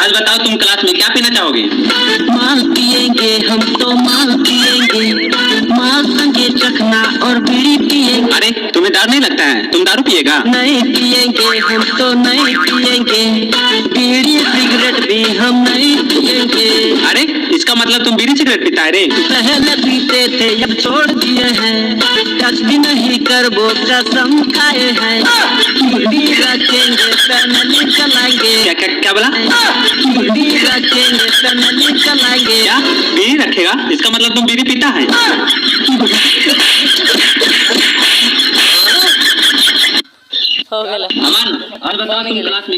आज बताओ तुम क्लास में क्या पीना चाहोगे? माल पिएंगे हम तो माल पिएंगे, माल संगे चखना और बीड़ी पिएंगे। अरे तुम्हें डर नहीं लगता है? तुम दारू पिएगा? नहीं पिएंगे हम तो नहीं पिएंगे, बीड़ी सिगरेट भी हम नहीं पिएंगे। अरे इसका मतलब तुम बीड़ी सिगरेट पीता है रे? पहले पीते थे अब छोड़ दिए हैं, टच भी नहीं करबो कसम खाए हैं। बीड़ी रखेंगे फैमिली चलाएंगे। क्या बोला? बीड़ी रखेंगे फैमिली चलाएंगे। क्या बीड़ी रखेगा? इसका मतलब तुम बीड़ी पीता है? हो गया। अमन आज बताओ तुम क्लास में